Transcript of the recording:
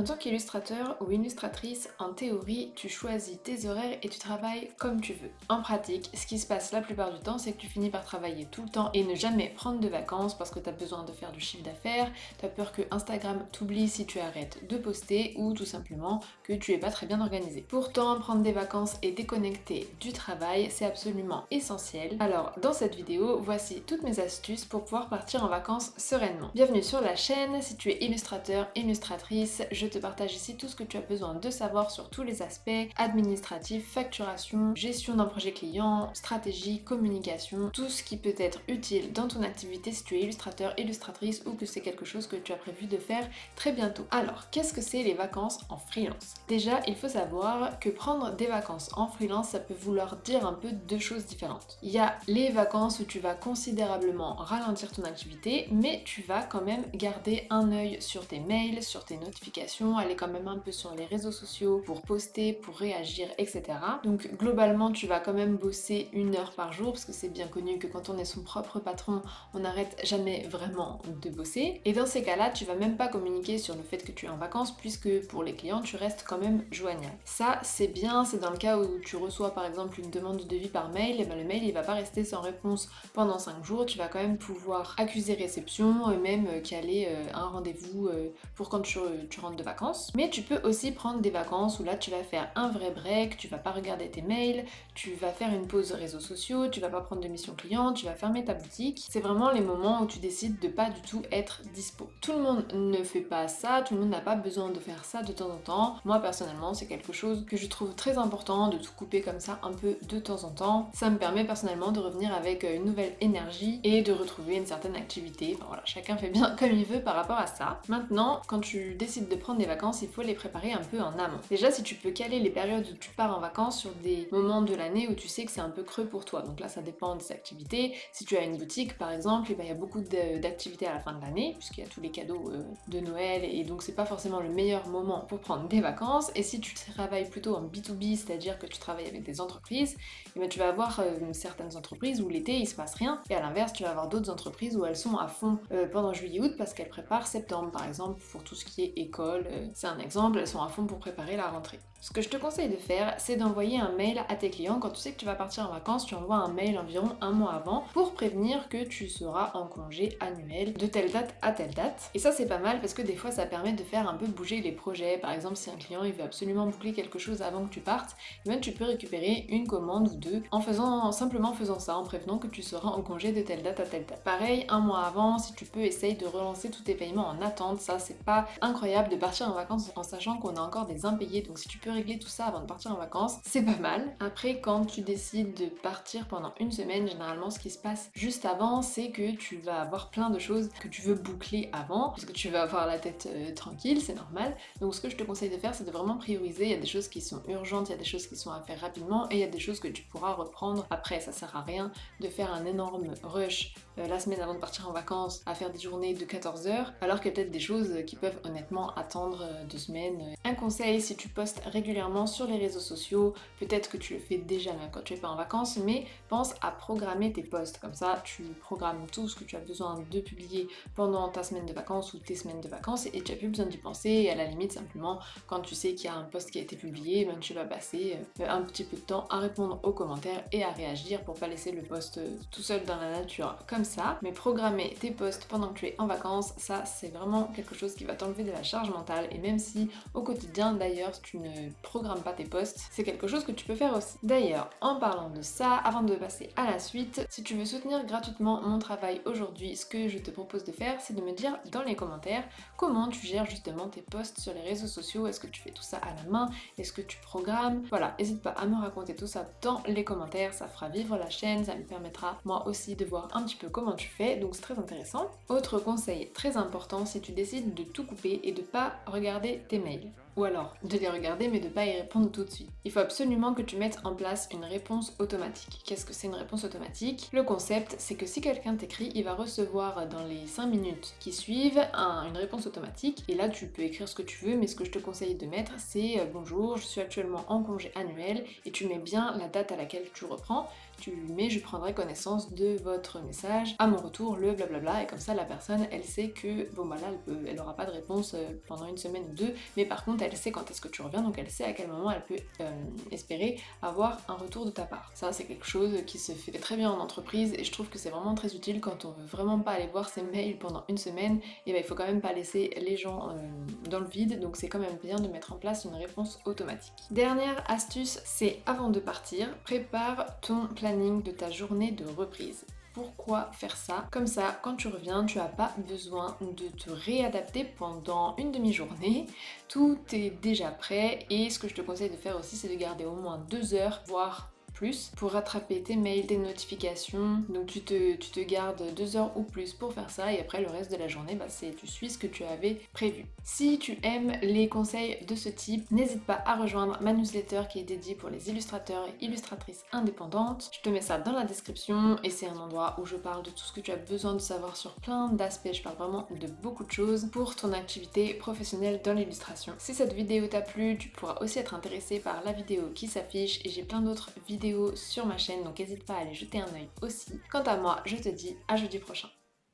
En tant qu'illustrateur ou illustratrice, en théorie, tu choisis tes horaires et tu travailles comme tu veux. En pratique, ce qui se passe la plupart du temps, c'est que tu finis par travailler tout le temps et ne jamais prendre de vacances parce que tu as besoin de faire du chiffre d'affaires, tu as peur que Instagram t'oublie si tu arrêtes de poster ou tout simplement que tu es pas très bien organisé. Pourtant, prendre des vacances et déconnecter du travail, c'est absolument essentiel. Alors, dans cette vidéo, voici toutes mes astuces pour pouvoir partir en vacances sereinement. Bienvenue sur la chaîne, si tu es illustrateur, illustratrice, je te partage ici tout ce que tu as besoin de savoir sur tous les aspects administratifs, facturation, gestion d'un projet client, stratégie, communication, tout ce qui peut être utile dans ton activité si tu es illustrateur, illustratrice ou que c'est quelque chose que tu as prévu de faire très bientôt. Alors, qu'est-ce que c'est les vacances en freelance? Déjà, il faut savoir que prendre des vacances en freelance, ça peut vouloir dire un peu deux choses différentes. Il y a les vacances où tu vas considérablement ralentir ton activité, mais tu vas quand même garder un œil sur tes mails, sur tes notifications, aller quand même un peu sur les réseaux sociaux pour poster, pour réagir, etc. Donc globalement, tu vas quand même bosser 1 heure par jour, parce que c'est bien connu que quand on est son propre patron, on n'arrête jamais vraiment de bosser. Et dans ces cas-là, tu vas même pas communiquer sur le fait que tu es en vacances, puisque pour les clients, tu restes quand même joignable. Ça, c'est bien, c'est dans le cas où tu reçois par exemple une demande de devis par mail, et ben le mail il va pas rester sans réponse pendant 5 jours, tu vas quand même pouvoir accuser réception, même caler un rendez-vous pour quand tu rentres de vacances. Mais tu peux aussi prendre des vacances où là tu vas faire un vrai break, tu vas pas regarder tes mails, tu vas faire une pause réseaux sociaux, tu vas pas prendre de mission client, tu vas fermer ta boutique. C'est vraiment les moments où tu décides de pas du tout être dispo. Tout le monde ne fait pas ça, tout le monde n'a pas besoin de faire ça de temps en temps. Moi personnellement, c'est quelque chose que je trouve très important de tout couper comme ça un peu de temps en temps. Ça me permet personnellement de revenir avec une nouvelle énergie et de retrouver une certaine activité. Enfin voilà, chacun fait bien comme il veut par rapport à ça. Maintenant, quand tu décides de prendre des vacances, il faut les préparer un peu en amont. Déjà, si tu peux caler les périodes où tu pars en vacances sur des moments de l'année où tu sais que c'est un peu creux pour toi. Donc là, ça dépend des activités. Si tu as une boutique, par exemple, il y a beaucoup d'activités à la fin de l'année, puisqu'il y a tous les cadeaux de Noël, et donc c'est pas forcément le meilleur moment pour prendre des vacances. Et si tu travailles plutôt en B2B, c'est-à-dire que tu travailles avec des entreprises, et bien tu vas avoir certaines entreprises où l'été il se passe rien, et à l'inverse, tu vas avoir d'autres entreprises où elles sont à fond pendant juillet-août parce qu'elles préparent septembre, par exemple, pour tout ce qui est école. C'est un exemple, elles sont à fond pour préparer la rentrée. Ce que je te conseille de faire, c'est d'envoyer un mail à tes clients. Quand tu sais que tu vas partir en vacances, tu envoies un mail environ un mois avant pour prévenir que tu seras en congé annuel de telle date à telle date. Et ça, c'est pas mal parce que des fois, ça permet de faire un peu bouger les projets. Par exemple, si un client il veut absolument boucler quelque chose avant que tu partes, eh bien, tu peux récupérer une commande ou deux en simplement faisant ça, en prévenant que tu seras en congé de telle date à telle date. Pareil, un mois avant, si tu peux, essaye de relancer tous tes paiements en attente. Ça, c'est pas incroyable de partir en vacances en sachant qu'on a encore des impayés. Donc si tu peux régler tout ça avant de partir en vacances, c'est pas mal. Après, quand tu décides de partir pendant une semaine, généralement ce qui se passe juste avant, c'est que tu vas avoir plein de choses que tu veux boucler avant, parce que tu vas avoir la tête tranquille, c'est normal. Donc ce que je te conseille de faire, c'est de vraiment prioriser. Il y a des choses qui sont urgentes, il y a des choses qui sont à faire rapidement, et il y a des choses que tu pourras reprendre après. Ça sert à rien de faire un énorme rush la semaine avant de partir en vacances à faire des journées de 14 heures, alors qu'il y a peut-être des choses qui peuvent honnêtement attendre 2 semaines. Un conseil, si tu postes régulièrement sur les réseaux sociaux, peut-être que tu le fais déjà même quand tu es pas en vacances, mais pense à programmer tes posts. Comme ça, tu programmes tout ce que tu as besoin de publier pendant ta semaine de vacances ou tes semaines de vacances et tu n'as plus besoin d'y penser. Et à la limite, simplement, quand tu sais qu'il y a un post qui a été publié, ben, tu vas passer un petit peu de temps à répondre aux commentaires et à réagir pour pas laisser le post tout seul dans la nature comme ça. Mais programmer tes posts pendant que tu es en vacances, ça c'est vraiment quelque chose qui va t'enlever de la charge mentale. Et même si au quotidien d'ailleurs tu ne programmes pas tes posts, c'est quelque chose que tu peux faire aussi. D'ailleurs, en parlant de ça, avant de passer à la suite, si tu veux soutenir gratuitement mon travail aujourd'hui, ce que je te propose de faire, c'est de me dire dans les commentaires comment tu gères justement tes posts sur les réseaux sociaux. Est-ce que tu fais tout ça à la main? Est-ce que tu programmes? Voilà, n'hésite pas à me raconter tout ça dans les commentaires, ça fera vivre la chaîne, ça me permettra moi aussi de voir un petit peu comment tu fais, donc c'est très intéressant. Autre conseil très important, si tu décides de tout couper et de pas regarder tes mails. Ou alors de les regarder mais de pas y répondre tout de suite. Il faut absolument que tu mettes en place une réponse automatique. Qu'est-ce que c'est une réponse automatique? Le concept, c'est que si quelqu'un t'écrit, il va recevoir dans les 5 minutes qui suivent une réponse automatique. Et là, tu peux écrire ce que tu veux, mais ce que je te conseille de mettre, c'est bonjour, je suis actuellement en congé annuel, et tu mets bien la date à laquelle tu reprends. tu lui mets je prendrai connaissance de votre message, à mon retour le blablabla, et comme ça la personne elle sait que bon bah là elle aura pas de réponse pendant une semaine ou deux, mais par contre elle sait quand est-ce que tu reviens, donc elle sait à quel moment elle peut espérer avoir un retour de ta part. Ça c'est quelque chose qui se fait très bien en entreprise et je trouve que c'est vraiment très utile quand on veut vraiment pas aller voir ses mails pendant une semaine, et ben il faut quand même pas laisser les gens dans le vide, donc c'est quand même bien de mettre en place une réponse automatique. Dernière astuce, c'est avant de partir, prépare ton planning de ta journée de reprise. Pourquoi faire ça? Comme ça, quand tu reviens, tu n'as pas besoin de te réadapter pendant une demi-journée. Tout est déjà prêt et ce que je te conseille de faire aussi, c'est de garder au moins 2 heures, voire plus, pour rattraper tes mails, tes notifications. Donc tu te gardes 2 heures ou plus pour faire ça et après le reste de la journée, tu suis ce que tu avais prévu. Si tu aimes les conseils de ce type, n'hésite pas à rejoindre ma newsletter qui est dédiée pour les illustrateurs et illustratrices indépendantes. Je te mets ça dans la description et c'est un endroit où je parle de tout ce que tu as besoin de savoir sur plein d'aspects. Je parle vraiment de beaucoup de choses pour ton activité professionnelle dans l'illustration. Si cette vidéo t'a plu, tu pourras aussi être intéressé par la vidéo qui s'affiche et j'ai plein d'autres vidéos sur ma chaîne, donc n'hésite pas à aller jeter un œil aussi. Quant à moi, je te dis à jeudi prochain.